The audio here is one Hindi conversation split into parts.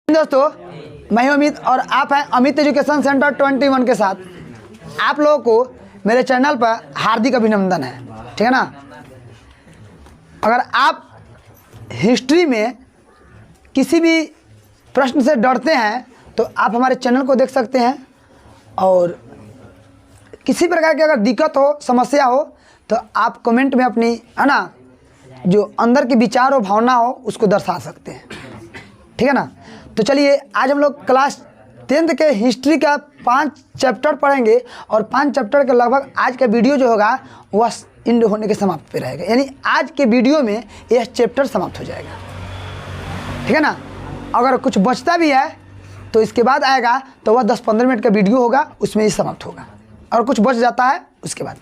दोस्तों मैं हूं अमित और आप हैं अमित एजुकेशन सेंटर 21 के साथ। आप लोगों को मेरे चैनल पर हार्दिक अभिनंदन है, ठीक है ना। अगर आप हिस्ट्री में किसी भी प्रश्न से डरते हैं तो आप हमारे चैनल को देख सकते हैं, और किसी प्रकार की अगर दिक्कत हो, समस्या हो तो आप कमेंट में अपनी है ना जो अंदर के विचार और भावना हो उसको दर्शा सकते हैं, ठीक है ना। तो चलिए आज हम लोग क्लास 10th के हिस्ट्री का 5 चैप्टर पढ़ेंगे, और 5 चैप्टर के लगभग आज का वीडियो जो होगा वह एंड होने के समाप्त पे रहेगा, यानी आज के वीडियो में यह चैप्टर समाप्त हो जाएगा, ठीक है ना। अगर कुछ बचता भी है तो इसके बाद आएगा तो वह 10-15 मिनट का वीडियो होगा, उसमें ही समाप्त होगा। और कुछ बच जाता है उसके बाद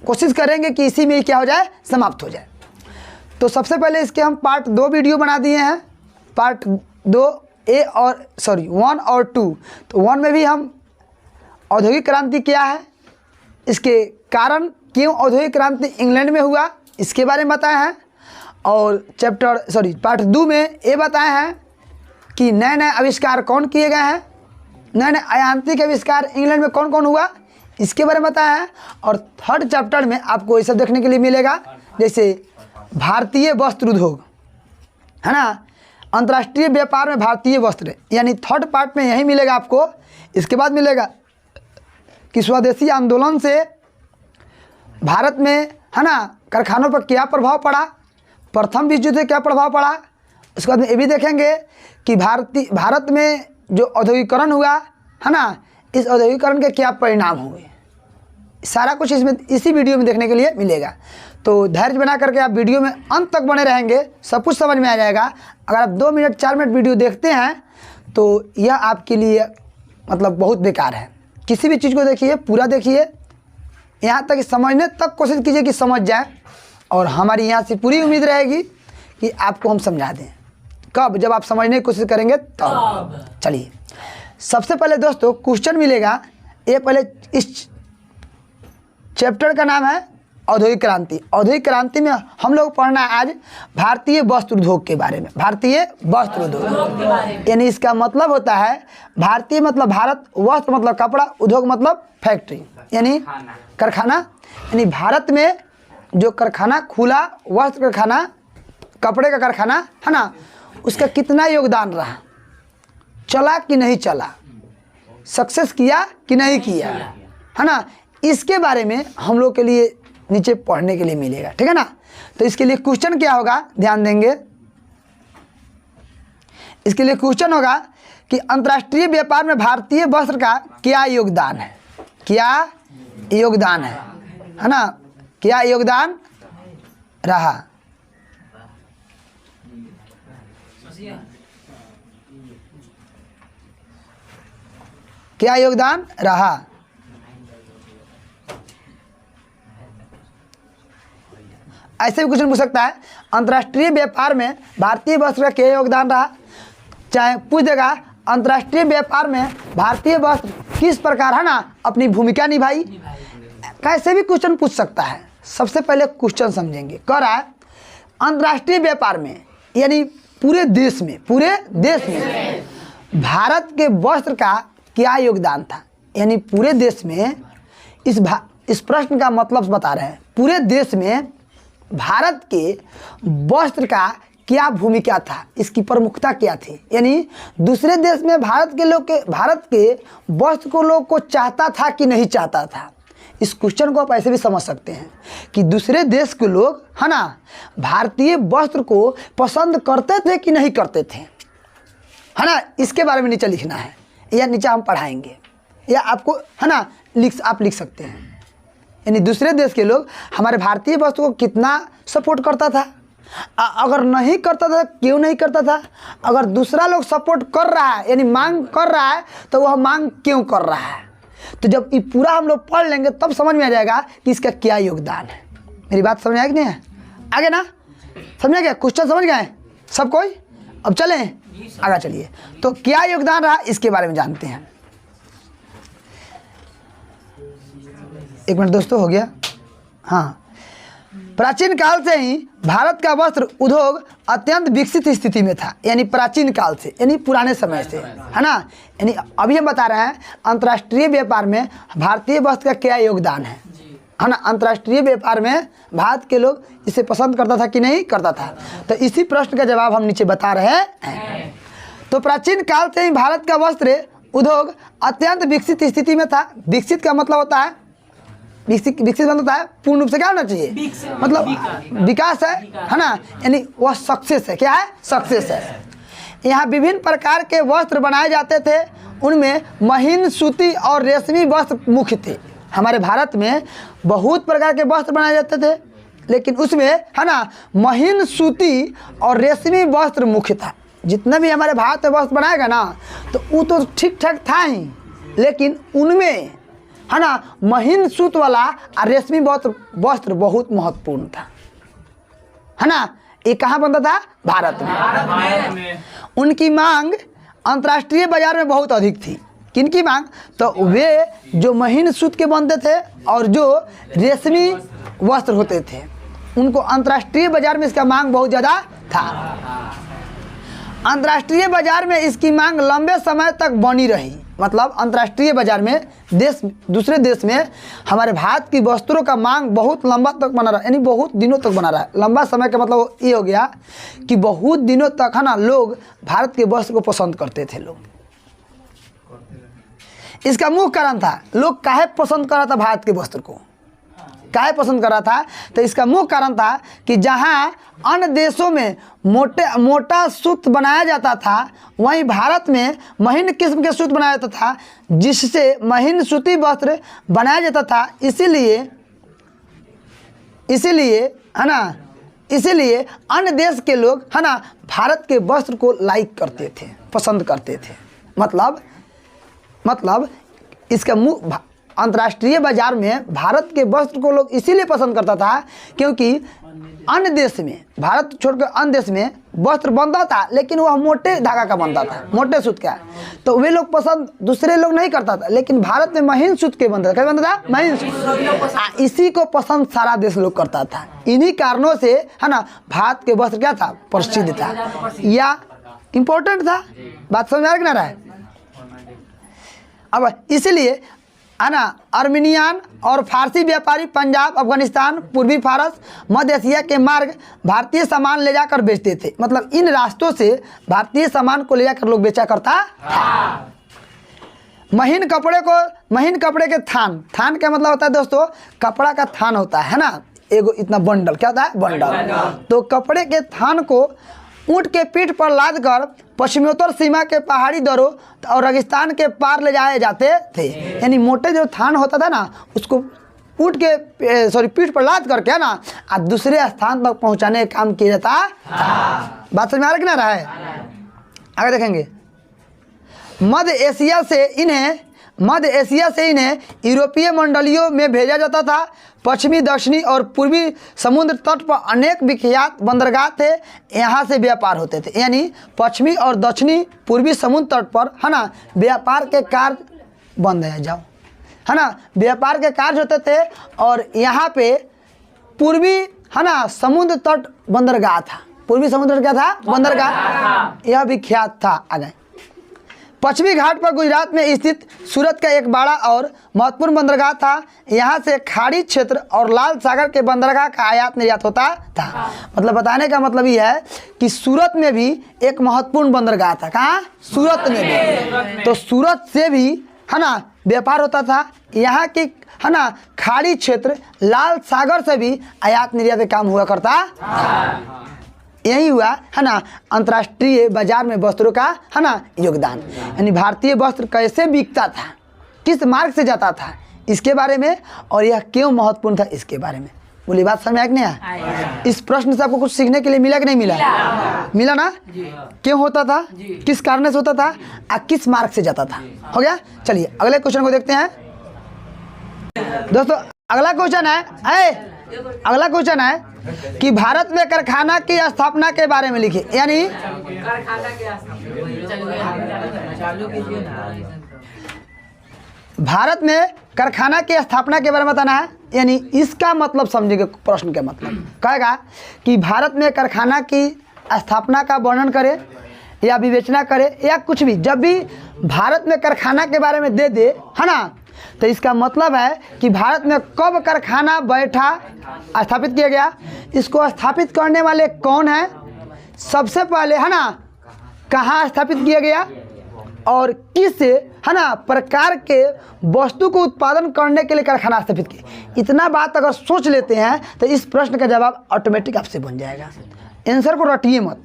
कोशिश करेंगे कि इसी में ही क्या हो जाए, समाप्त हो जाए। तो सबसे पहले इसके हम पार्ट 2 वीडियो बना दिए हैं, पार्ट 2 1 और 2। तो 1 में भी हम औद्योगिक क्रांति क्या है, इसके कारण, क्यों औद्योगिक क्रांति इंग्लैंड में हुआ, इसके बारे में बताए हैं। और पार्ट 2 में ये बताए हैं कि नए नए आविष्कार कौन किए गए हैं, नए नए यांत्रिक आविष्कार इंग्लैंड में कौन कौन हुआ, इसके बारे में बताया है। और 3rd चैप्टर में आपको ये सब देखने के लिए मिलेगा, जैसे भारतीय वस्त्र उद्योग है ना, अंतर्राष्ट्रीय व्यापार में भारतीय वस्त्र, यानी 3rd पार्ट में यही मिलेगा आपको। इसके बाद मिलेगा कि स्वदेशी आंदोलन से भारत में है ना कारखानों पर क्या प्रभाव पड़ा, प्रथम विश्व युद्ध से क्या प्रभाव पड़ा। उसके बाद में ये भी देखेंगे कि भारत में जो औद्योगिकरण हुआ है ना, इस औद्योगिकरण के क्या परिणाम हुए, सारा कुछ इसमें इसी वीडियो में देखने के लिए मिलेगा। तो धैर्य बना करके आप वीडियो में अंत तक बने रहेंगे, सब कुछ समझ में आ जाएगा। अगर आप 2 मिनट 4 मिनट वीडियो देखते हैं तो यह आपके लिए मतलब बहुत बेकार है। किसी भी चीज़ को देखिए, पूरा देखिए, यहाँ तक समझने तक कोशिश कीजिए कि समझ जाए, और हमारी यहाँ से पूरी उम्मीद रहेगी कि आपको हम समझा दें। कब? जब आप समझने की कोशिश करेंगे तब। चलिए सबसे पहले दोस्तों क्वेश्चन मिलेगा, ये पहले इस चैप्टर का नाम है औद्योगिक क्रांति। औद्योगिक क्रांति में हम लोग पढ़ना है आज भारतीय वस्त्र उद्योग के बारे में। भारतीय वस्त्र उद्योग यानी इसका मतलब होता है भारतीय मतलब भारत, वस्त्र मतलब कपड़ा, उद्योग मतलब फैक्ट्री यानी कारखाना। यानी भारत में जो कारखाना खुला, वस्त्र कारखाना, कपड़े का कारखाना है ना, उसका कितना योगदान रहा, चला कि नहीं चला, सक्सेस किया कि नहीं किया, है ना, इसके बारे में हम लोग के लिए नीचे पढ़ने के लिए मिलेगा, ठीक है ना। तो इसके लिए क्वेश्चन क्या होगा, ध्यान देंगे। इसके लिए क्वेश्चन होगा कि अंतर्राष्ट्रीय व्यापार में भारतीय वस्त्र का क्या योगदान है, क्या योगदान है ना, क्या योगदान रहा। क्या योगदान रहा। ऐसे भी क्वेश्चन पूछ सकता है, अंतर्राष्ट्रीय व्यापार में भारतीय वस्त्र का क्या योगदान रहा। चाहे पूछ देगा अंतर्राष्ट्रीय व्यापार में भारतीय वस्त्र किस प्रकार है ना अपनी भूमिका निभाई। कैसे भी क्वेश्चन पूछ सकता है। सबसे पहले क्वेश्चन समझेंगे, कह रहा है अंतर्राष्ट्रीय व्यापार में यानी पूरे देश में भारत के वस्त्र का क्या योगदान था, यानी पूरे देश में इस प्रश्न का मतलब बता रहे हैं। पूरे देश में भारत के वस्त्र का क्या भूमिका था, इसकी प्रमुखता क्या थी, यानी दूसरे देश में भारत के वस्त्र को लोग को चाहता था कि नहीं चाहता था। इस क्वेश्चन को आप ऐसे भी समझ सकते हैं कि दूसरे देश के लोग है ना भारतीय वस्त्र को पसंद करते थे कि नहीं करते थे, है ना। इसके बारे में नीचे लिखना है, या नीचे हम पढ़ाएंगे, या आपको है ना आप लिख सकते हैं। यानी दूसरे देश के लोग हमारे भारतीय वस्त्र को कितना सपोर्ट करता था, अगर नहीं करता था क्यों नहीं करता था, अगर दूसरा लोग सपोर्ट कर रहा है यानी मांग कर रहा है तो वह मांग क्यों कर रहा है। तो जब ये पूरा हम लोग पढ़ लेंगे तब समझ में आ जाएगा कि इसका क्या योगदान है। मेरी बात समझ आएगी नहीं है, आगे ना समझ गया, क्वेश्चन समझ गए सब कोई। अब चलें आगे, चलिए। तो क्या योगदान रहा इसके बारे में जानते हैं। 1 मिनट दोस्तों, हो गया। हाँ, प्राचीन काल से ही भारत का वस्त्र उद्योग अत्यंत विकसित स्थिति में था, यानी प्राचीन काल से, यानी पुराने समय से, है ना। यानी अभी हम बता रहे हैं अंतर्राष्ट्रीय व्यापार में भारतीय वस्त्र का क्या योगदान है ना। अंतर्राष्ट्रीय व्यापार में भारत के लोग इसे पसंद करता था कि नहीं करता था, तो इसी प्रश्न का जवाब हम नीचे बता रहे हैं। तो प्राचीन काल से ही भारत का वस्त्र उद्योग अत्यंत विकसित स्थिति में था। विकसित का मतलब होता है, विकसित मतलब होता है पूर्ण रूप से क्या होना चाहिए, मतलब विकास है ना, यानी वह सक्सेस है। क्या है? सक्सेस है। यहाँ विभिन्न प्रकार के वस्त्र बनाए जाते थे, उनमें महीन, सूती और रेशमी वस्त्र मुख्य थे। हमारे भारत में बहुत प्रकार के वस्त्र बनाए जाते थे, लेकिन उसमें है ना महीन, सूती और रेशमी वस्त्र मुख्य था। जितना भी हमारे भारत में वस्त्र बनाएगा ना, तो वो तो ठीक ठाक था ही, लेकिन उनमें है ना महीन सूत वाला और रेशमी वस्त्र बहुत महत्वपूर्ण था, है ना। ये कहाँ बनता था? भारत में। उनकी मांग अंतर्राष्ट्रीय बाजार में बहुत अधिक थी। किनकी मांग? तो वे जो महीन सूत के बनते थे और जो रेशमी वस्त्र होते थे, उनको अंतर्राष्ट्रीय बाजार में इसका मांग बहुत ज़्यादा था। अंतर्राष्ट्रीय बाजार में इसकी मांग लंबे समय तक बनी रही। मतलब अंतर्राष्ट्रीय बाजार में दूसरे देश में हमारे भारत की वस्त्रों का मांग बहुत लंबा तक बना रहा, यानी बहुत दिनों तक बना रहा। लंबा समय का मतलब ये हो गया कि बहुत दिनों तक है ना लोग भारत के वस्त्र को पसंद करते थे। लोग इसका मुख्य कारण था, लोग काहे पसंद कर रहा था भारत के वस्त्र को, काहे पसंद कर रहा था? तो इसका मुख्य कारण था कि जहां अन्य देशों में मोटा सूत बनाया जाता था, वहीं भारत में महीन किस्म के सूत बनाया जाता था, जिससे महीन सूती वस्त्र बनाया जाता था। इसीलिए है ना, इसीलिए अन्य देश के लोग है ना भारत के वस्त्र को लाइक करते थे, पसंद करते थे। मतलब इसका अंतर्राष्ट्रीय बाजार में भारत के वस्त्र को लोग इसीलिए पसंद करता था क्योंकि अन्य देश में, भारत छोड़कर अन्य देश में वस्त्र बनता था, लेकिन वह मोटे धागा का बनता था, मोटे सूत का। तो वे लोग पसंद दूसरे लोग नहीं करता था, लेकिन भारत में महीन सूत के बनता था। क्या बनता था? महीन सूत। इसी को पसंद सारा देश लोग करता था। इन्हीं कारणों से है ना भारत के वस्त्र क्या था? प्रसिद्ध था या इम्पोर्टेंट था। बात समझ आ रहा है? अब इसलिए है ना अर्मीनियन और फारसी व्यापारी पंजाब, अफगानिस्तान, पूर्वी फारस, मध्य एशिया के मार्ग भारतीय सामान ले जाकर बेचते थे। मतलब इन रास्तों से भारतीय सामान को ले जाकर लोग बेचा करता था। महीन कपड़े के थान का मतलब होता है दोस्तों, कपड़ा का थान होता है ना, एगो इतना बंडल। क्या होता है? बंडल। तो कपड़े के थान को ऊँट के पीठ पर लाद कर पश्चिमोत्तर सीमा के पहाड़ी दरों और रेगिस्तान के पार ले जाए जाते थे। यानी मोटे जो थान होता था ना, उसको ऊँट के पीठ पर लाद करके है ना और दूसरे स्थान तक पहुंचाने का काम किया जाता था। बात समझ में आ रहा है? आगे देखेंगे। मध्य एशिया से इन्हें यूरोपीय मंडलियों में भेजा जाता था। पश्चिमी, दक्षिणी और पूर्वी समुद्र तट पर अनेक विख्यात बंदरगाह थे, यहाँ से व्यापार होते थे। यानी पश्चिमी और दक्षिणी पूर्वी समुद्र तट पर है ना व्यापार के कार्य बंद है जाओ है ना व्यापार के कार्य होते थे। और यहाँ पे पूर्वी है ना समुद्र तट बंदरगाह था। पूर्वी समुद्र क्या था? बंदरगाह, यह विख्यात था। आगे पश्चिमी घाट पर गुजरात में स्थित सूरत का एक बड़ा और महत्वपूर्ण बंदरगाह था। यहाँ से खाड़ी क्षेत्र और लाल सागर के बंदरगाह का आयात निर्यात होता था। मतलब बताने का मतलब यह है कि सूरत में भी एक महत्वपूर्ण बंदरगाह था। कहाँ? सूरत में भी। तो सूरत से भी है ना व्यापार होता था। यहाँ की है ना खाड़ी क्षेत्र, लाल सागर से भी आयात निर्यात का काम हुआ करता था। यही हुआ है ना अंतर्राष्ट्रीय बाजार में वस्त्रों का है ना योगदान। यानी भारतीय वस्त्र कैसे बिकता था, किस मार्ग से जाता था, इसके बारे में, और यह क्यों महत्वपूर्ण था इसके बारे में। बोली बात समझ में आया? इस प्रश्न से आपको कुछ सीखने के लिए मिला कि नहीं मिला? मिला ना? क्यों होता था, किस कारण से होता था और किस मार्ग से जाता था। हो गया? चलिए अगले क्वेश्चन को देखते हैं दोस्तों। अगला क्वेश्चन है कि भारत में कारखाना की स्थापना के बारे में लिखिए। यानी भारत में कारखाना की स्थापना के बारे में बताना है। यानी इसका मतलब समझेंगे प्रश्न का मतलब कहेगा कि भारत में कारखाना की स्थापना का वर्णन करे या विवेचना करे या कुछ भी, जब भी भारत में कारखाना के बारे में दे है ना, तो इसका मतलब है कि भारत में कब कारखाना बैठा स्थापित किया गया, इसको स्थापित करने वाले कौन हैं, सबसे पहले है ना कहाँ स्थापित किया गया और किस है ना प्रकार के वस्तु को उत्पादन करने के लिए कारखाना स्थापित किया। इतना बात अगर सोच लेते हैं तो इस प्रश्न का जवाब ऑटोमेटिक आपसे बन जाएगा। आंसर को रटिए मत,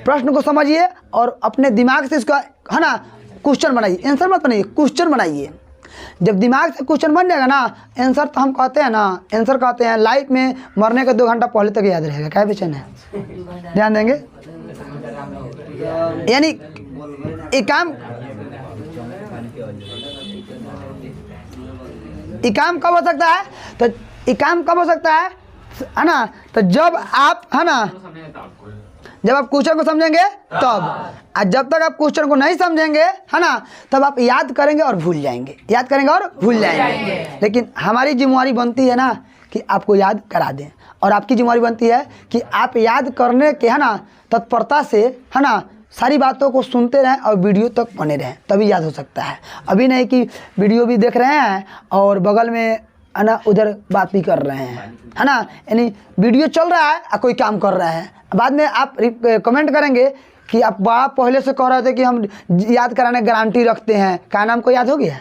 प्रश्न को समझिए और अपने दिमाग से इसका है ना क्वेश्चन बनाइए, आंसर मत बनाइए, क्वेश्चन बनाइए। जब दिमाग से क्वेश्चन बन जाएगा ना, आंसर तो हम कहते हैं ना, आंसर कहते हैं लाइफ में मरने के 2 घंटा पहले तक याद रहेगा। क्या बेचैन है, ध्यान देंगे। यानी एक काम कब हो सकता है, तो एक काम कब हो सकता है ना, तो जब आप है ना जब आप क्वेश्चन को समझेंगे तब, और जब तक आप क्वेश्चन को नहीं समझेंगे है ना तब आप याद करेंगे और भूल जाएंगे, याद करेंगे और भूल जाएंगे। लेकिन हमारी जिम्मेवारी बनती है ना कि आपको याद करा दें, और आपकी जिम्मेवारी बनती है कि आप याद करने के है ना तत्परता से है ना सारी बातों को सुनते रहें और वीडियो तक बने रहें, तभी याद हो सकता है। अभी नहीं कि वीडियो भी देख रहे हैं और बगल में है ना उधर बात भी कर रहे हैं है ना, यानी वीडियो चल रहा है और कोई काम कर रहा है, बाद में आप कमेंट करेंगे कि आप बड़ा पहले से कह रहे थे कि हम याद कराने गारंटी रखते हैं, क्या नाम को याद हो गया।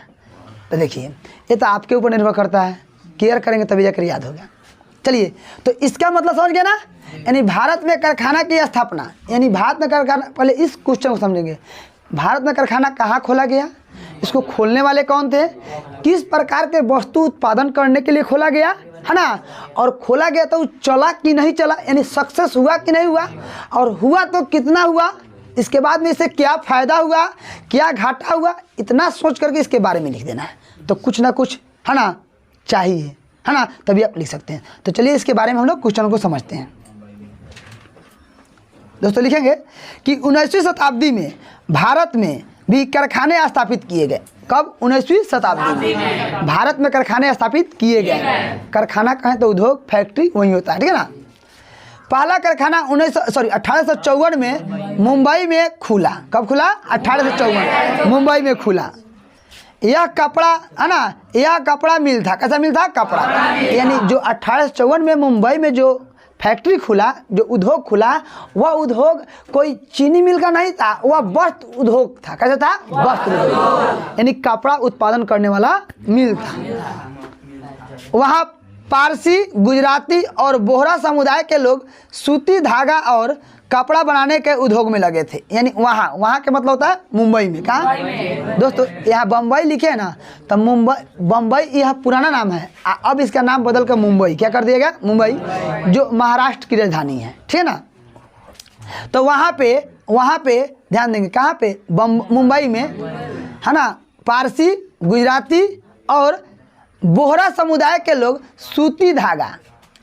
तो देखिए ये तो आपके ऊपर निर्भर करता है, केयर करेंगे तभी जाकर याद होगा। चलिए, तो इसका मतलब समझ गया ना, यानी भारत में कारखाना की स्थापना, यानी भारत में कारखाना, पहले इस क्वेश्चन को समझेंगे, भारत में कारखाना कहाँ खोला गया, इसको खोलने वाले कौन थे, किस प्रकार के वस्तु उत्पादन करने के लिए खोला गया है ना, और खोला गया तो चला कि नहीं चला, यानी सक्सेस हुआ कि नहीं हुआ, और हुआ तो कितना हुआ, इसके बाद में इससे क्या फ़ायदा हुआ, क्या घाटा हुआ, इतना सोच करके इसके बारे में लिख देना है। तो कुछ ना कुछ है ना चाहिए है ना, तभी आप लिख सकते हैं। तो चलिए इसके बारे में हम लोग क्वेश्चन को समझते हैं। दोस्तों लिखेंगे कि 19वीं शताब्दी में भारत में भी कारखाने स्थापित किए गए। कब? 19वीं शताब्दी में भारत में कारखाने स्थापित किए गए। कारखाना कहें तो उद्योग, फैक्ट्री वही होता है, ठीक है ना। पहला कारखाना 1854 में मुंबई में खुला। कब खुला? 1854 मुंबई में खुला। यह कपड़ा है ना, यह कपड़ा मिल था। कैसा मिल था? कपड़ा। यानी जो 1854 में मुंबई में जो फैक्ट्री खुला, जो उद्योग खुला, वह उद्योग कोई चीनी मिल का नहीं था, वह वस्त्र उद्योग था। कैसा था? वस्त्र उद्योग, यानी कपड़ा उत्पादन करने वाला मिल था। वहाँ पारसी, गुजराती और बोहरा समुदाय के लोग सूती धागा और कपड़ा बनाने के उद्योग में लगे थे। यानी वहाँ के मतलब होता है मुंबई में। कहाँ दोस्तों? यहाँ बम्बई लिखे है ना, तो बम्बई यह पुराना नाम है, अब इसका नाम बदल कर मुंबई क्या कर दिया गया? मुंबई, जो महाराष्ट्र की राजधानी है, ठीक है ना। तो वहाँ पे ध्यान देंगे, कहाँ पे? मुंबई में है ना, पारसी, गुजराती और बोहरा समुदाय के लोग सूती धागा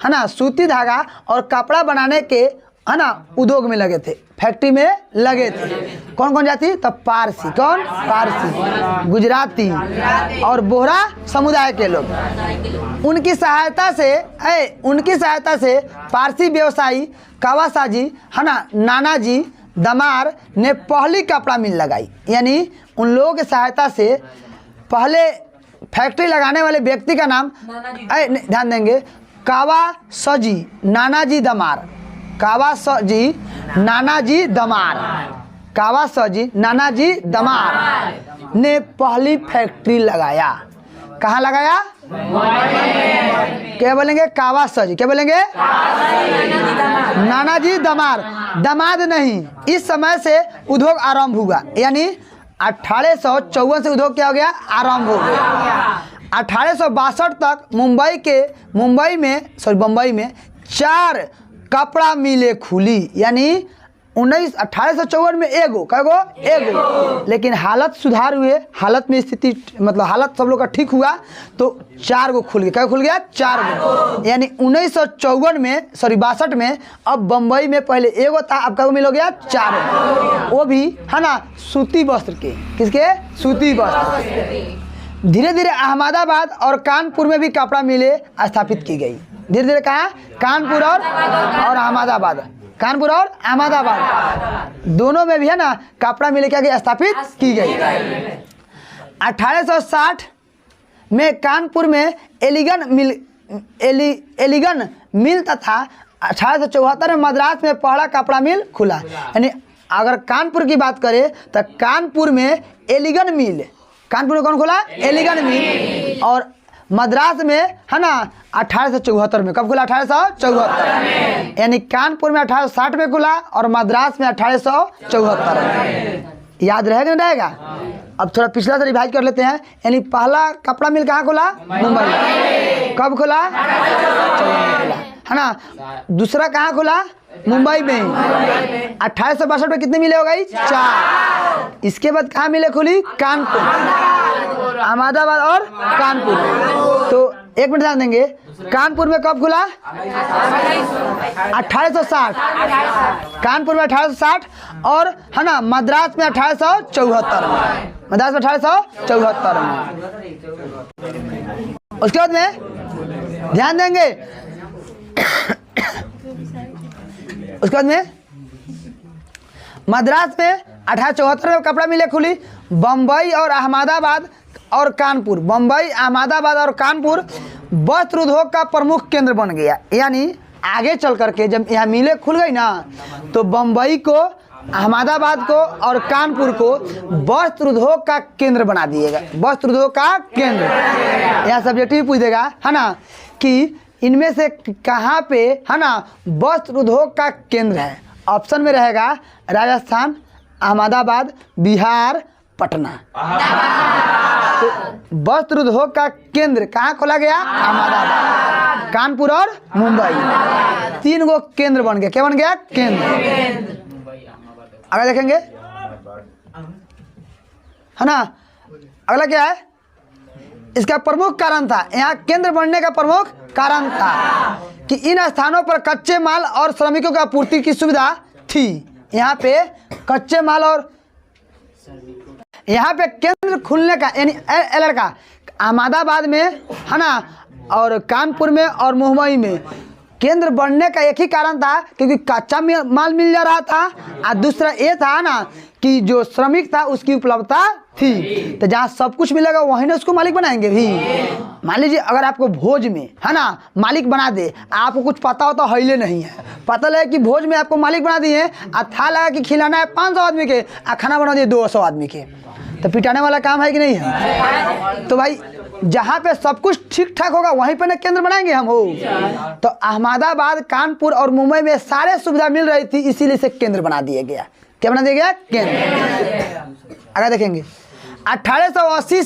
है ना, सूती धागा और कपड़ा बनाने के है ना उद्योग में लगे थे, फैक्ट्री में लगे थे। कौन कौन जाति? तब पारसी, कौन? पारसी, गुजराती और बोहरा समुदाय के लोग। उनकी सहायता से पारसी व्यवसायी कावासाजी है ना, नानाजी दमार ने पहली कपड़ा मिल लगाई। यानी उन लोगों की सहायता से पहले फैक्ट्री लगाने वाले व्यक्ति का नाम ध्यान देंगे, कावासाजी नानाजी दमार, कावासाजी नानाजी दमार ने पहली फैक्ट्री लगाया। कहाँ लगाया? क्या बोलेंगे? कावासाजी। क्या बोलेंगे? नानाजी दमार, दमाद नहीं। इस समय से उद्योग आरंभ हुआ, यानी 1854 से उद्योग क्या हो गया? आरंभ हो गया। 1862 तक बम्बई में 4 कपड़ा मिलें खुली। यानी 1854 में एगो, लेकिन हालत सुधार हुए, हालत में स्थिति मतलब हालत सब लोग का ठीक हुआ तो 4 गो खुल गया। क्या खुल गया? 4 गो। यानी 1962 में अब बम्बई में पहले एगो था, अब क्या मिल हो गया? 4 गो। वो भी है ना सूती वस्त्र के। किसके? सूती वस्त्र। धीरे धीरे अहमदाबाद और कानपुर में भी कपड़ा मिलें स्थापित की गई। धीरे धीरे कहाँ? कानपुर और अहमदाबाद, कानपुर और अहमदाबाद दोनों में भी है ना कपड़ा मिलें क्या गई? स्थापित की गई। 1860 में कानपुर में एलिगन मिल तथा 1874 में मद्रास में पहला कपड़ा मिल खुला। यानी अगर कानपुर की बात करें तो कानपुर में एलिगन मिल, कानपुर में कौन खुला? एलिगन मिल। और मद्रास में है ना 1874 में। कब खुला? 1874। यानी कानपुर में 1860 में खुला और मद्रास में 1874 में। याद रहेगा नहीं रहेगा? अब थोड़ा पिछला से रिवाइज कर लेते हैं। यानी पहला कपड़ा मिल कहाँ खुला? मुंबई। कब खुला? है ना। दूसरा कहाँ खुला? मुंबई में। 1862 में कितने मिले हो गई? 4। इसके बाद कहाँ मिले खुली? कानपुर, अहमदाबाद और कानपुर। तो एक मिनट ध्यान देंगे, कानपुर में कब खुला? 1860। कानपुर में 1860 और है ना मद्रास में 1874 में। मद्रास में 1874 में। उसके बाद में ध्यान देंगे, उसके बाद में मद्रास में 1874 में कपड़ा मिले खुली। बम्बई और अहमदाबाद और कानपुर, बम्बई, अहमदाबाद और कानपुर वस्त्र उद्योग का प्रमुख केंद्र बन गया। यानी आगे चल करके जब यहाँ मिले खुल गई ना तो बम्बई को, अहमदाबाद को और कानपुर को वस्त्र उद्योग का केंद्र बना दिएगा। वस्त्र उद्योग का केंद्र। यहाँ सब्जेक्ट भी पूछ देगा है ना कि इनमें से कहाँ पे है ना वस्त्र उद्योग का केंद्र है। ऑप्शन में रहेगा राजस्थान, अहमदाबाद, बिहार, पटना। तो वस्त्र उद्योग का केंद्र कहाँ खोला गया? अहमदाबाद, कानपुर और मुंबई। 3 गो केंद्र बन गया। क्या बन गया? केंद्र। अगला देखेंगे है ना। अगला क्या है? इसका प्रमुख कारण था, यहाँ केंद्र बनने का प्रमुख कारण था कि इन स्थानों पर कच्चे माल और श्रमिकों की आपूर्ति की सुविधा थी। यहाँ पे कच्चे माल और यहाँ पे केंद्र खुलने का यानी एलर का अहमदाबाद में है ना और कानपुर में और मुंबई में केंद्र बनने का एक ही कारण था क्योंकि कच्चा माल मिल जा रहा था और दूसरा ये था ना कि जो श्रमिक था उसकी उपलब्धता थी। तो जहाँ सब कुछ मिलेगा वहीं ना उसको मालिक बनाएंगे भी। मान लीजिए अगर आपको भोज में है ना मालिक बना दे, आपको कुछ पता हो तो हिले नहीं है, पता लगे कि भोज में आपको मालिक बना दिए और था लगा कि खिलाना है 500 आदमी के और खाना बना दिए 200 आदमी के, तो पिटाने वाला काम है कि नहीं है? तो भाई जहाँ पे सब कुछ ठीक ठाक होगा वहीं पे ना केंद्र बनाएंगे हम हो। तो अहमदाबाद, कानपुर और मुंबई में सारे सुविधा मिल रही थी, इसीलिए से केंद्र बना दिया गया। क्या बना दिया गया? केंद्र। अगर देखेंगे 1880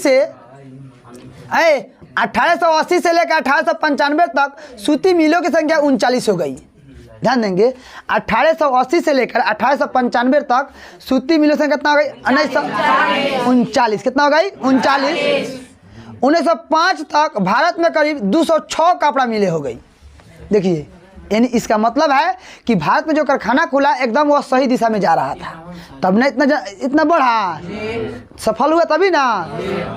से लेकर 1895 तक सूती मिलों की संख्या 39 हो गई। ध्यान देंगे 1880 से लेकर 1895 तक सूती मिलों की संख्या कितना हो गई? 1939। कितना हो गई? 39। 1905 तक भारत में करीब 206 कपड़ा मिले हो गई। देखिए यानी इसका मतलब है कि भारत में जो कारखाना खुला एकदम वो सही दिशा में जा रहा था, तब ना इतना बढ़ा, सफल हुआ तभी ना।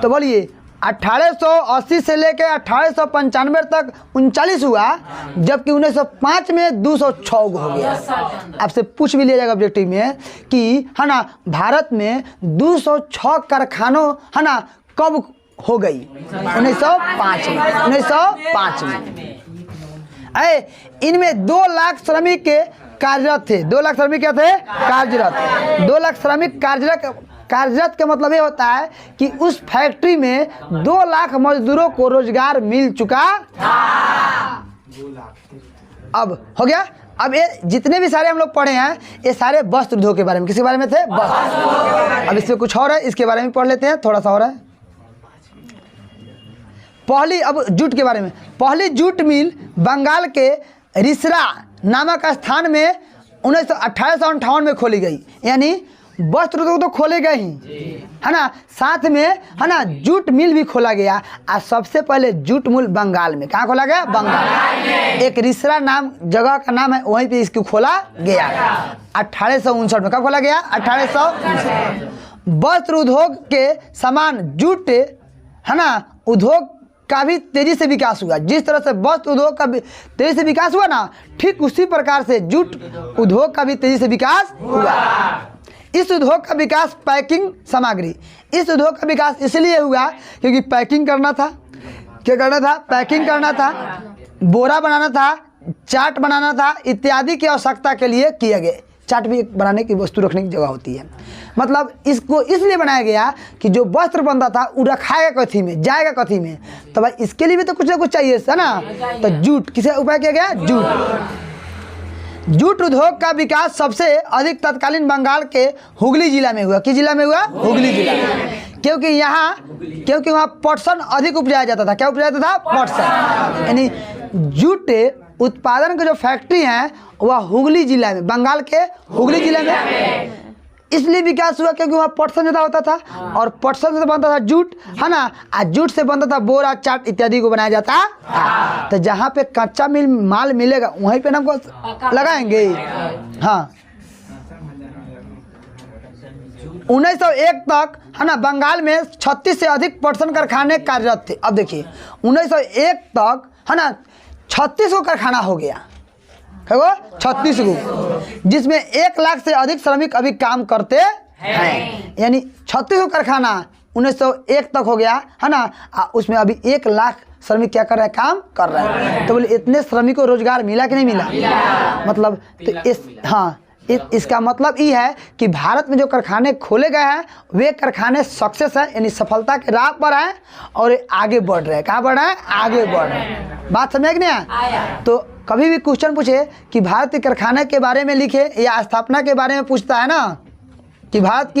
तो बोलिए 1880 से लेकर 1895 तक 39 हुआ, जबकि 1905 में 206 हो गया। आपसे पूछ भी लिया जाएगा ऑब्जेक्टिव में कि है ना भारत में 206 कारखानों है ना कब हो गई? 1905 में। 1905 में इनमें 2 लाख श्रमिक के कार्यरत थे। 2 लाख श्रमिक क्या थे? कार्यरत। 2 लाख श्रमिक कार्यरत का मतलब ये होता है कि उस फैक्ट्री में 2 लाख मजदूरों को रोजगार मिल चुका था। अब हो गया। अब ये जितने भी सारे हम लोग पढ़े हैं ये सारे वस्त्र उद्योग के बारे में, किसके बारे में थे? वस्त्र। अब इसमें कुछ और है, इसके बारे में पढ़ लेते हैं, थोड़ा सा और है। पहली, अब जूट के बारे में, पहली जूट मिल बंगाल के रिसरा नामक स्थान में 1858 में खोली गई। यानी वस्त्र उद्योग तो खोले गए ही है ना, साथ में है ना जूट मिल भी खोला गया। और सबसे पहले जूट मिल बंगाल में, कहाँ खोला गया? बंगाल। एक रिसरा नाम जगह का नाम है, वहीं पे इसको खोला गया 1859 में। कब खोला गया? 1859। वस्त्र उद्योग के समान जूट है ना, उद्योग का भी तेजी से विकास हुआ। जिस तरह से वस्त्र उद्योग का भी तेजी से विकास हुआ ना, ठीक उसी प्रकार से जूट उद्योग का भी तेजी से विकास हुआ। इस उद्योग का विकास पैकिंग सामग्री, इस उद्योग का विकास इसलिए हुआ क्योंकि पैकिंग करना था। क्या करना था? पैकिंग करना था, बोरा बनाना था, चाट बनाना था इत्यादि की आवश्यकता के लिए किए गए। चाट भी बनाने की वस्तु रखने की जगह होती है। मतलब इसको इसलिए बनाया गया कि जो वस्त्र बनता था वो रखाएगा कथी में, जाएगा कथी में, तो भाई इसके लिए भी तो कुछ ना कुछ चाहिए है ना। तो जूट किसे उपाय किया गया? जूट। जूट उद्योग का विकास सबसे अधिक तत्कालीन बंगाल के हुगली जिला में हुआ। किस जिला में हुआ? हुगली जिला में। क्योंकि वहाँ पटसन अधिक उपजाया जाता था। क्या उपजाया जाता था? पटसन। यानी जूट उत्पादन की जो फैक्ट्री है वह हुगली जिला में, बंगाल के हुगली जिला में इसलिए विकास हुआ क्योंकि वहाँ पटसन ज़्यादा होता था और पटसन से बनता था जूट, है ना। आज जूट से बनता था बोरा, चाट इत्यादि को बनाया जाता था। तो जहाँ पे कच्चा माल मिलेगा वहीं पे हमको लगाएंगे। हाँ, 1901 तक, है ना, बंगाल में 36 से अधिक पटसन कारखाने कार्यरत थे। अब देखिए 1901 तक, है ना, 36 को कारखाना हो गया। क्या 36 को, जिसमें 1 लाख से अधिक श्रमिक अभी काम करते हैं। यानी 36 को कारखाना 1901 तक हो गया, है ना। उसमें अभी 1 लाख श्रमिक क्या कर रहे हैं? काम कर रहे हैं। तो बोले इतने श्रमिक को रोजगार मिला कि नहीं मिला? मतलब तो इसका मतलब ये है कि भारत में जो कारखाने खोले गए हैं वे कारखाने सक्सेस है, यानी सफलता के राह पर हैं और आगे बढ़ रहे हैं। कहाँ बढ़ रहे हैं? आगे बढ़ रहे हैं। बात समझ कि नहीं? तो कभी भी क्वेश्चन पूछे कि भारत के कारखाने के बारे में लिखे या स्थापना के बारे में पूछता है ना, कि भारत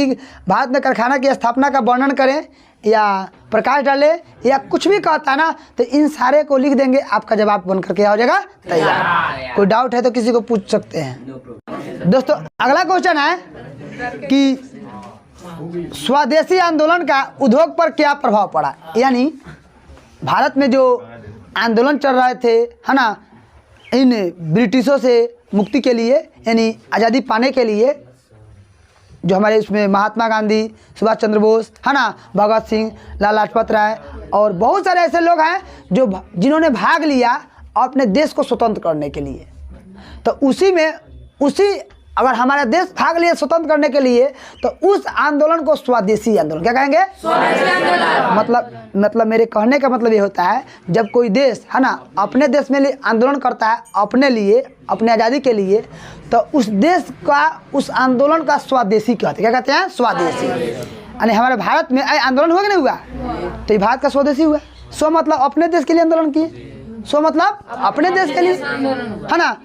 में कारखाना की स्थापना का वर्णन करें या प्रकाश डाले या कुछ भी कहता है ना, तो इन सारे को लिख देंगे, आपका जवाब बन करके आ जाएगा तैयार। कोई डाउट है तो किसी को पूछ सकते हैं। दोस्तों अगला क्वेश्चन है कि स्वदेशी आंदोलन का उद्योग पर क्या प्रभाव पड़ा। यानी भारत में जो आंदोलन चल रहे थे, है ना, इन ब्रिटिशों से मुक्ति के लिए, यानी आज़ादी पाने के लिए, जो हमारे उसमें महात्मा गांधी, सुभाष चंद्र बोस, है ना, भगत सिंह, लाला लाजपत राय और बहुत सारे ऐसे लोग हैं जिन्होंने भाग लिया अपने देश को स्वतंत्र करने के लिए। तो उसी अगर हमारा देश भाग लिया स्वतंत्र करने के लिए तो उस आंदोलन को स्वदेशी आंदोलन क्या कहेंगे? स्वदेशी आंदोलन। मतलब मेरे कहने का मतलब ये होता है, जब कोई देश, है ना, अपने देश में आंदोलन करता है अपने लिए, अपने आज़ादी के लिए, तो उस देश का, उस आंदोलन का स्वदेशी कहते हैं। क्या कहते हैं? स्वदेशी। यानी हमारे भारत में आंदोलन हुआ कि नहीं हुआ? तो ये भारत का स्वदेशी हुआ। स्व मतलब अपने देश के लिए आंदोलन किए, स्व मतलब अपने देश के लिए, है ना।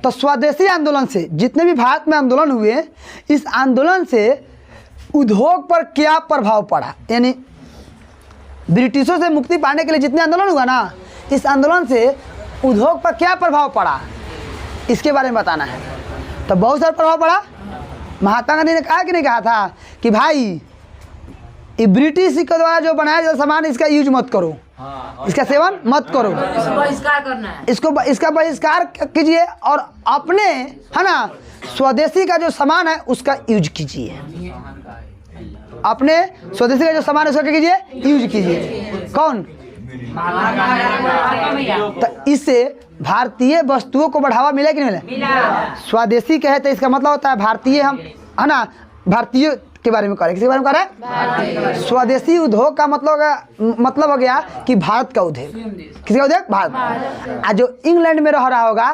तो स्वदेशी आंदोलन से जितने भी भारत में आंदोलन हुए, इस आंदोलन से उद्योग पर क्या प्रभाव पड़ा। यानी ब्रिटिशों से मुक्ति पाने के लिए जितने आंदोलन हुआ ना, इस आंदोलन से उद्योग पर क्या प्रभाव पड़ा, इसके बारे में बताना है। तो बहुत सारा प्रभाव पड़ा। महात्मा गांधी ने कहा कि नहीं कहा था कि भाई ये ब्रिटिश के द्वारा जो बनाया जाता सामान, इसका यूज मत करो, इसका सेवन मत करो, बहिष्कार करना है, इसका बहिष्कार कीजिए और अपने, है ना, स्वदेशी का जो सामान है उसका यूज कीजिए। अपने स्वदेशी का जो सामान है उसका क्या कीजिए? यूज कीजिए। कौन? तो इससे भारतीय वस्तुओं को बढ़ावा मिला कि नहीं मिला? स्वदेशी कहे तो इसका मतलब होता है भारतीय, हम, है ना, भारतीय के बारे में करें। किसके बारे में करें? स्वदेशी उद्योग का मतलब हो गया कि भारत का उद्योग। किसका उद्योग? भारत। आज जो इंग्लैंड में रह रहा होगा,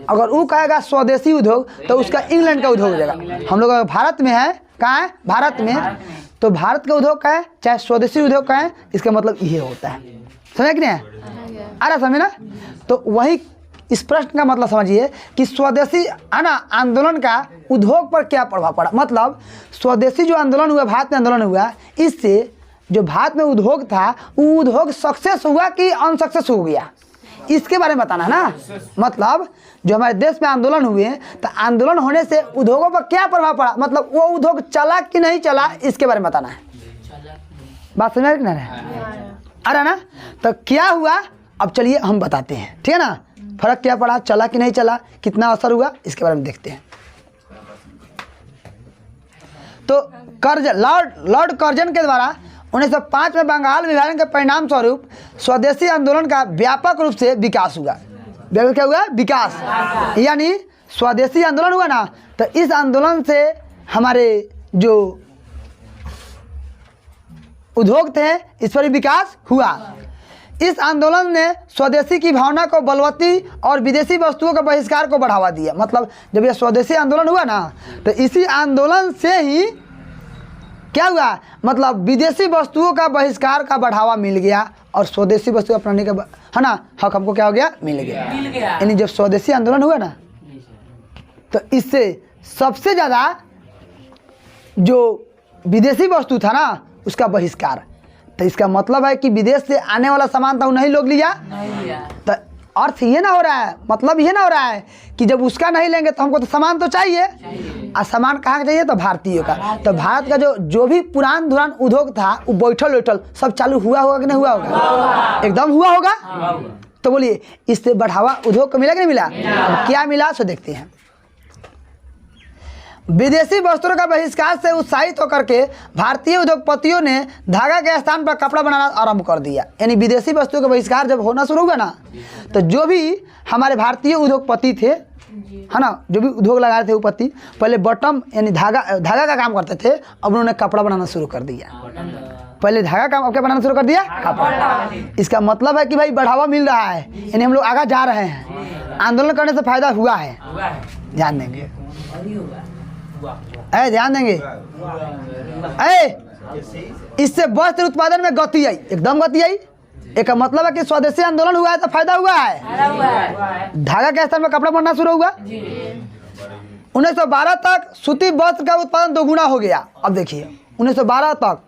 अगर वो कहेगा स्वदेशी उद्योग तो उसका इंग्लैंड का उद्योग हो जाएगा। हम लोग भारत में है, कहाँ है? भारत में। तो भारत का उद्योग का है, चाहे स्वदेशी उद्योग का है, इसका मतलब ये होता है। समझ कि नहीं? आ रहा समझ ना? तो वही इस प्रश्न का मतलब समझिए कि स्वदेशी, है ना, आंदोलन का उद्योग पर क्या प्रभाव पड़ा। मतलब स्वदेशी जो आंदोलन हुआ, भारत में आंदोलन हुआ, इससे जो भारत में उद्योग था वो उद्योग सक्सेस हुआ कि अनसक्सेस हो गया, इसके बारे में बताना है ना। मतलब जो हमारे देश में आंदोलन हुए तो आंदोलन होने से उद्योगों पर क्या प्रभाव पड़ा, मतलब वो उद्योग चला कि नहीं चला, इसके बारे में बताना है। बात समझ में आ रहा ना? तो क्या हुआ, अब चलिए हम बताते हैं, ठीक है ना। फर्क क्या पड़ा, चला कि नहीं चला, कितना असर हुआ, इसके बारे में देखते हैं। तो लॉर्ड कर्जन के द्वारा 1905 में बंगाल विभाजन के परिणाम स्वरूप स्वदेशी आंदोलन का व्यापक रूप से विकास हुआ। क्या हुआ? विकास, यानी स्वदेशी आंदोलन हुआ ना, तो इस आंदोलन से हमारे जो उद्योग थे इस पर विकास हुआ। इस आंदोलन ने स्वदेशी की भावना को बलवती और विदेशी वस्तुओं के बहिष्कार को बढ़ावा दिया। मतलब जब यह स्वदेशी आंदोलन हुआ ना, तो इसी आंदोलन से ही क्या हुआ, मतलब विदेशी वस्तुओं का बहिष्कार का बढ़ावा मिल गया और स्वदेशी वस्तु अपनाने का है ना हक हमको क्या हो गया, मिल गया। यानी जब स्वदेशी आंदोलन हुआ ना, तो इससे सबसे ज़्यादा जो विदेशी वस्तु था ना उसका बहिष्कार। तो इसका मतलब है कि विदेश से आने वाला सामान तो नहीं लोग लिया, तो अर्थ ये ना हो रहा है, मतलब ये ना हो रहा है कि जब उसका नहीं लेंगे तो हमको तो सामान तो चाहिए। और सामान कहाँ का चाहिए? तो भारतीयों का। तो भारत का जो भी पुरान धुरान उद्योग था वो बैठल सब चालू हुआ होगा कि नहीं हुआ होगा? एकदम हुआ होगा। तो बोलिए इससे बढ़ावा उद्योग को मिला कि नहीं मिला? अब क्या मिला सो देखते हैं। विदेशी वस्त्रों का बहिष्कार से उत्साहित होकर के भारतीय उद्योगपतियों ने धागा के स्थान पर कपड़ा बनाना आरंभ कर दिया। यानी विदेशी वस्तुओं का बहिष्कार जब होना शुरू हुआ ना, तो जो भी हमारे भारतीय उद्योगपति थे है ना, जो भी उद्योग लगाए थे उपपति, पहले बटम यानी धागा का काम करते थे, अब उन्होंने कपड़ा बनाना शुरू कर दिया। पहले धागा काम अब क्या बनाना शुरू कर दिया? कपड़ा। इसका मतलब है कि भाई बढ़ावा मिल रहा है, यानी हम लोग आगे जा रहे हैं। आंदोलन करने से फायदा हुआ है, ध्यान देंगे, ध्यान देंगे। इससे वस्त्र उत्पादन में गति आई, एकदम गति आई। एक मतलब है कि स्वदेशी आंदोलन हुआ है तो फायदा हुआ है। धागा के स्थान में कपड़ा बनना शुरू हुआ। 1912 तक सूती वस्त्र का उत्पादन दोगुना हो गया। अब देखिए 1912 तक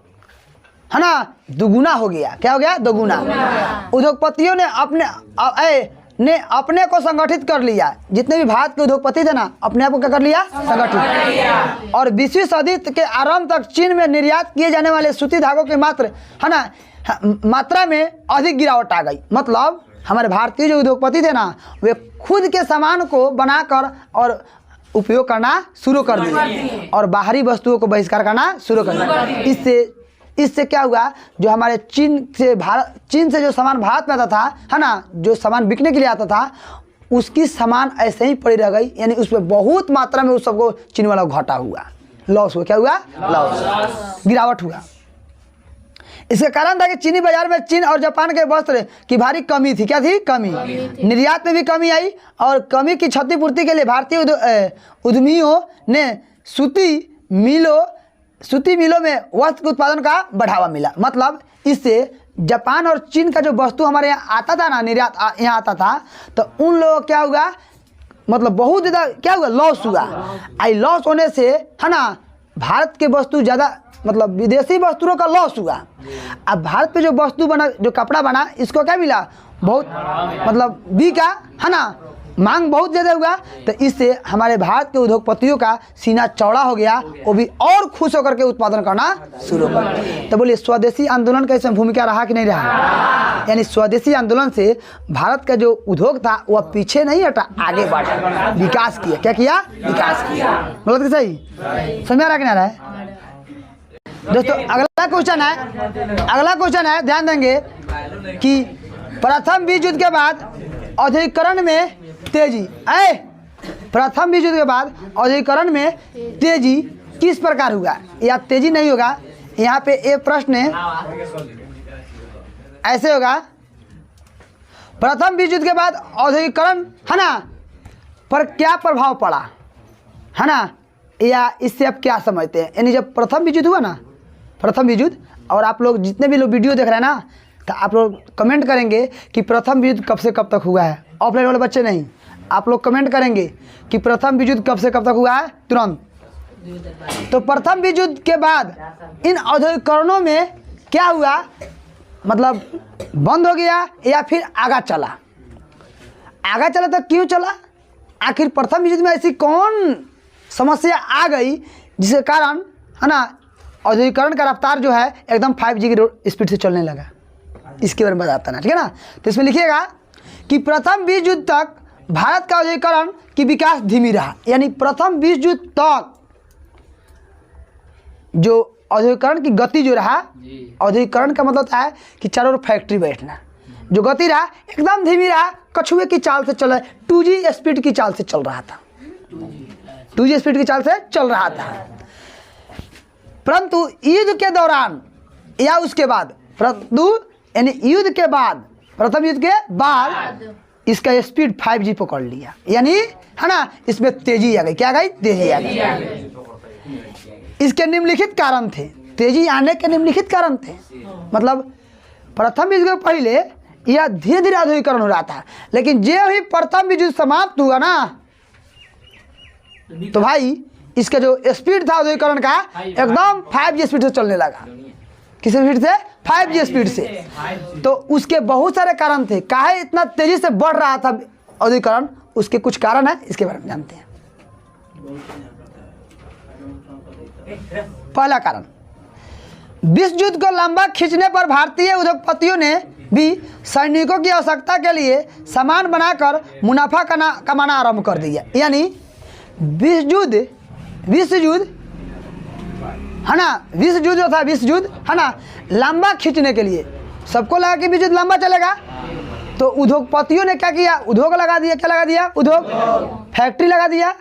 है ना दोगुना हो गया। क्या हो गया? दोगुना। उद्योगपतियों ने अपने को संगठित कर लिया। जितने भी भारत के उद्योगपति थे ना, अपने आप को क्या कर लिया? संगठित। और 20वीं सदी के आरंभ तक चीन में निर्यात किए जाने वाले सूती धागों की मात्रा में अधिक गिरावट आ गई। मतलब हमारे भारतीय जो उद्योगपति थे ना, वे खुद के सामान को बनाकर और उपयोग करना शुरू कर दिए और बाहरी वस्तुओं को बहिष्कार करना शुरू कर दिया। इससे क्या हुआ, जो हमारे चीन से जो सामान भारत में आता था है ना, जो सामान बिकने के लिए आता था, उसकी सामान ऐसे ही पड़ी रह गई। यानी उसमें बहुत मात्रा में उस सबको चीन वाला घाटा हुआ, लॉस हुआ। क्या हुआ? लॉस, गिरावट हुआ। इसका कारण था कि चीनी बाजार में चीन और जापान के वस्त्र की भारी कमी थी। क्या थी? कमी। निर्यात में भी कमी आई और कमी की क्षतिपूर्ति के लिए भारतीय उद्यमियों ने सूती मिलों में वस्त्र के उत्पादन का बढ़ावा मिला। मतलब इससे जापान और चीन का जो वस्तु हमारे यहाँ आता था ना, निर्यात यहाँ आता था, तो उन लोगों क्या हुआ, मतलब बहुत ज़्यादा क्या हुआ, लॉस हुआ। आई लॉस होने से है ना भारत के वस्तु ज़्यादा, मतलब विदेशी वस्तुओं का लॉस हुआ। अब भारत पे जो वस्तु बना, जो कपड़ा बना, इसको क्या मिला, बहुत मतलब बिका है ना, मांग बहुत ज़्यादा हुआ। तो इससे हमारे भारत के उद्योगपतियों का सीना चौड़ा हो गया, वो भी और खुश होकर के उत्पादन करना शुरू कर। तो बोलिए स्वदेशी आंदोलन का इसमें भूमिका रहा कि नहीं रहा? यानी स्वदेशी आंदोलन से भारत का जो उद्योग था वह पीछे नहीं हटा, आगे बढ़ा, विकास किया। क्या किया? विकास किया। बोलो तो सही, समझ में आ रहा कि नहीं आ रहा है दोस्तों? अगला क्वेश्चन है, ध्यान देंगे कि प्रथम विश्व युद्ध के बाद औद्योगिकरण में तेजी, प्रथम विश्व युद्ध के बाद औद्योगिकरण में तेजी किस प्रकार हुआ? या तेजी नहीं होगा, यहाँ पे एक प्रश्न है, ऐसे होगा, प्रथम विश्व युद्ध के बाद औद्योगिकरण है ना पर क्या प्रभाव पड़ा है ना, या इससे आप क्या समझते हैं? यानी जब प्रथम विश्व युद्ध हुआ ना, प्रथम विश्व युद्ध, और आप लोग जितने भी लोग वीडियो देख रहे हैं ना, तो आप लोग कमेंट करेंगे कि प्रथम युद्ध कब से कब तक हुआ है। ऑफलाइन वाले बच्चे नहीं, आप लोग कमेंट करेंगे कि प्रथम विश्व युद्ध कब से कब तक हुआ है, तुरंत। तो प्रथम विश्व युद्ध के बाद इन औद्योगिकरणों में क्या हुआ, मतलब बंद हो गया या फिर आगा चला? आगा चला तो क्यों चला? आखिर प्रथम विश्व युद्ध में ऐसी कौन समस्या आ गई जिसके कारण है ना औद्योगिकरण का रफ्तार जो है एकदम 5G की स्पीड से चलने लगा? इसके बारे में बताता ना, ठीक है ना। तो इसमें लिखिएगा कि प्रथम विश्व युद्ध तक भारत का औद्योगिकरण की विकास धीमी रहा। यानी प्रथम विश्व युद्ध तक जो औद्योगिकरण की गति जो रहा, औद्योगिकरण का मतलब होता है कि चारों ओर फैक्ट्री बैठना, जो गति रहा एकदम धीमी रहा, कछुए की चाल से चल रहा है, 2G स्पीड की चाल से चल रहा था, 2G स्पीड की चाल से चल रहा था। परंतु युद्ध के दौरान या उसके बाद, परंतु यानी युद्ध के बाद, प्रथम युद्ध के बाद इसका स्पीड 5G पकड़ लिया, यानी है ना, इसमें तेजी आ गई। क्या गई? तेजी आ गई। इसके निम्नलिखित कारण थे, तेजी आने के निम्नलिखित कारण थे। मतलब प्रथम युद्ध के पहले यह धीरे धीरे आधुनिकीकरण हो रहा था, लेकिन जो ही प्रथम विश्व युद्ध समाप्त हुआ ना, तो भाई इसका जो स्पीड था आधुनिकीकरण का एकदम 5G स्पीड से चलने लगा। किस स्पीड से? 5G स्पीड से। तो उसके बहुत सारे कारण थे, काहे इतना तेजी से बढ़ रहा था आधुनिकीकरण, उसके कुछ कारण है, इसके बारे में जानते हैं। पहला कारण, विश्व युद्ध को लंबा खींचने पर भारतीय उद्योगपतियों ने भी सैनिकों की आवश्यकता के लिए सामान बनाकर मुनाफा कमाना आरंभ कर दिया। यानी विश्व युद्ध है ना, विश्व युद्ध जो था, विश्व युद्ध है ना, लंबा खींचने के लिए सबको लगा कि विश्व युद्ध लंबा चलेगा, तो उद्योगपतियों ने क्या किया? उद्योग लगा दिया। क्या लगा दिया? उद्योग, फैक्ट्री लगा दिया।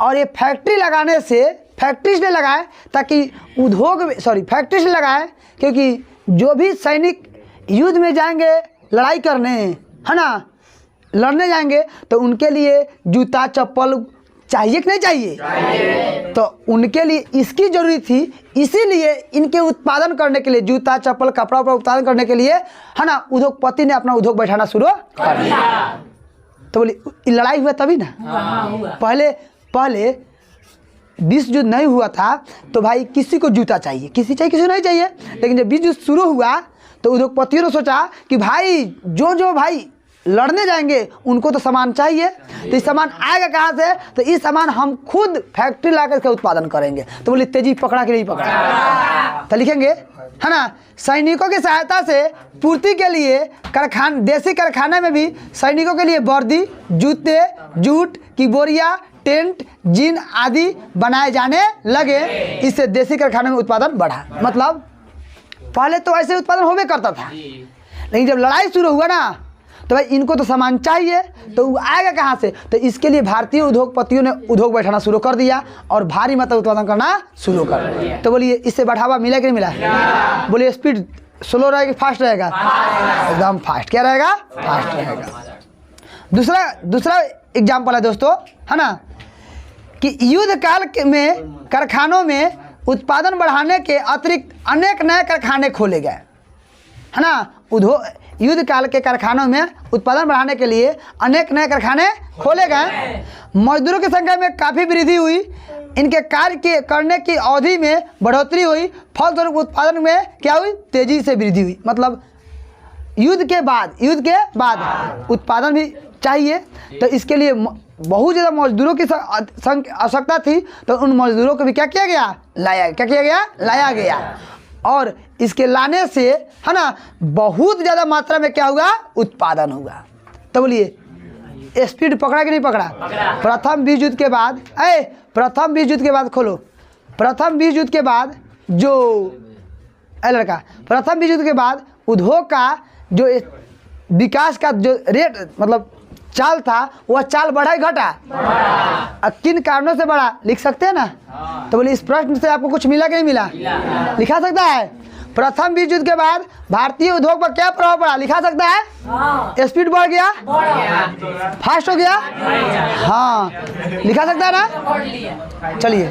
और ये फैक्ट्री लगाने से, फैक्ट्री इसलिए लगाए ताकि फैक्ट्री से लगाए क्योंकि जो भी सैनिक युद्ध में जाएंगे लड़ाई करने, है ना, लड़ने जाएंगे, तो उनके लिए जूता चप्पल चाहिए कि नहीं चाहिए? तो उनके लिए इसकी जरूरी थी, इसीलिए इनके उत्पादन करने के लिए, जूता चप्पल कपड़ा उत्पादन करने के लिए, है ना, उद्योगपति ने अपना उद्योग बैठाना शुरू कर दिया। तो बोली लड़ाई हुआ तभी ना। पहले विश्व युद्ध नहीं हुआ था तो भाई किसी को जूता चाहिए, किसी को नहीं चाहिए। लेकिन जब विश्व युद्ध शुरू हुआ तो उद्योगपतियों ने सोचा कि भाई जो भाई लड़ने जाएंगे उनको तो सामान चाहिए, तो इस सामान आएगा कहाँ से? तो इस सामान हम खुद फैक्ट्री लाकर इसका उत्पादन करेंगे। तो बोले तेजी पकड़ा कि नहीं पकड़ा? तो लिखेंगे, है ना, सैनिकों की सहायता से पूर्ति के लिए देसी कारखाने में भी सैनिकों के लिए वर्दी, जूते, जूट की बोरियां, टेंट, जिन आदि बनाए जाने लगे। इससे देसी कारखाने में उत्पादन बढ़ा। मतलब पहले तो ऐसे उत्पादन होवे करता था, लेकिन जब लड़ाई शुरू हुआ ना, तो भाई इनको तो सामान चाहिए, तो वो आएगा कहाँ से? तो इसके लिए भारतीय उद्योगपतियों ने उद्योग बैठाना शुरू कर दिया और भारी मात्रा उत्पादन करना शुरू कर दिया। तो बोलिए इससे बढ़ावा मिला कि नहीं मिला? बोलिए स्पीड स्लो रहेगा फास्ट रहेगा? एकदम फास्ट। क्या रहेगा? फास्ट रहेगा। दूसरा एग्जाम्पल है दोस्तों, है ना, कि युद्ध काल में कारखानों में उत्पादन बढ़ाने के अतिरिक्त अनेक नए कारखाने खोले गए, है ना। युद्ध काल के कारखानों में उत्पादन बढ़ाने के लिए अनेक नए कारखाने खोले गए। मजदूरों की संख्या में काफ़ी वृद्धि हुई, इनके कार्य करने की अवधि में बढ़ोतरी हुई, फलस्वरूप उत्पादन में क्या हुई? तेजी से वृद्धि हुई। मतलब युद्ध के बाद उत्पादन भी चाहिए, तो इसके लिए बहुत ज़्यादा मजदूरों की आवश्यकता थी, तो उन मजदूरों को भी क्या किया गया? लाया गया। और इसके लाने से, है ना, बहुत ज़्यादा मात्रा में क्या हुआ? उत्पादन हुआ। तो बोलिए स्पीड पकड़ा कि नहीं पकड़ा? प्रथम विश्व युद्ध के बाद, प्रथम विश्व युद्ध के बाद खोलो, प्रथम विश्व युद्ध के बाद प्रथम विश्व युद्ध के बाद उद्योग का जो विकास का जो रेट, मतलब चाल था, वह चाल बढ़ा ही घटा? किन कारणों से बढ़ा? लिख सकते हैं ना? तो बोले इस प्रश्न से आपको कुछ मिला कि नहीं मिला? लिखा सकता है। प्रथम विश्व युद्ध के बाद भारतीय उद्योग पर क्या प्रभाव पड़ा? लिखा सकता है। स्पीड बढ़ गया, फास्ट हो गया, हाँ, लिखा सकता है ना? चलिए